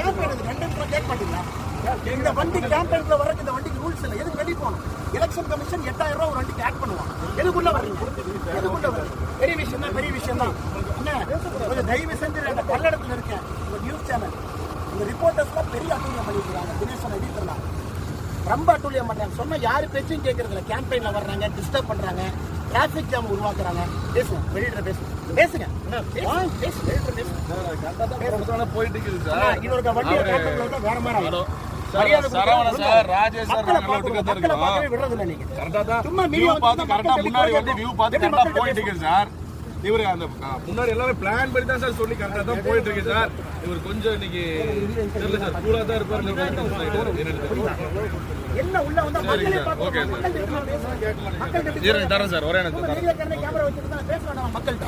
Campaign 2 கேட்க மாட்டீங்களா? இந்த வண்டி கேம்பெயின்ல வரக்கு இந்த வண்டிக்கு ரூல்ஸ் இல்லை. எதுக்கு வெளியே போகணும்? எலெக்ஷன் கமிஷன் 8000 ரூபாய் ஒரு வண்டிக்கு ஆட் பண்ணுவான். எதுக்குள்ள வரீங்க? எதுக்குள்ள வரீங்க? பெரிய விஷயம் தான், பெரிய விஷயம் தான். என்ன கொஞ்சம் தயவு செஞ்சு அந்த பல்லடத்துல இருக்கேன் உங்க நியூஸ் சேனல், இந்த ரிப்போர்ட்டர்ஸ்லாம் பெரிய அட்டூழியம் பண்ணிருக்காங்க. தினேஷன் எடிட்டர்லாம் ரொம்ப அட்டூழியம் பண்றாங்க. சொன்னா யாரு பேச்சும் கேட்கறது இல்லை. கேம்பெயின்ல வர்றாங்க, டிஸ்டர்ப் பண்றாங்க, டிராபிக் ஜாம் உருவாக்குறாங்க. பேசுங்க, வெளியிட பேசுங்க, பேசுங்க, போயிட்டு இருக்கு சார். இன்னொரு வண்டியை வேற மாதிரி ஆகும். சரவணன் சார், ராஜேஷ் சார், மக்களை பார்க்கவே விடுறது இல்லை. நீங்க கரெக்டா தான் சும்மா மீடியா பார்த்து கரெக்டா முன்னாடி வந்து வியூ பார்த்து கரெக்டா போயிட்டு இருக்கு சார். இவரு அந்த முன்னாடி எல்லாமே பிளான் பண்ணி தான் சார் சொல்லி கரெக்டா தான் போயிட்டு இருக்கு சார். இவர் கொஞ்சம் இன்னைக்கு தெரியல சார், கூலா தான் இருப்பாரு. என்ன உள்ள வந்தா மக்களே பார்க்கணும். மக்கள் தரேன் சார், ஒரே கேமரா வச்சிட்டு தான் பேச வேண்டாம் மக்கள்கிட்ட.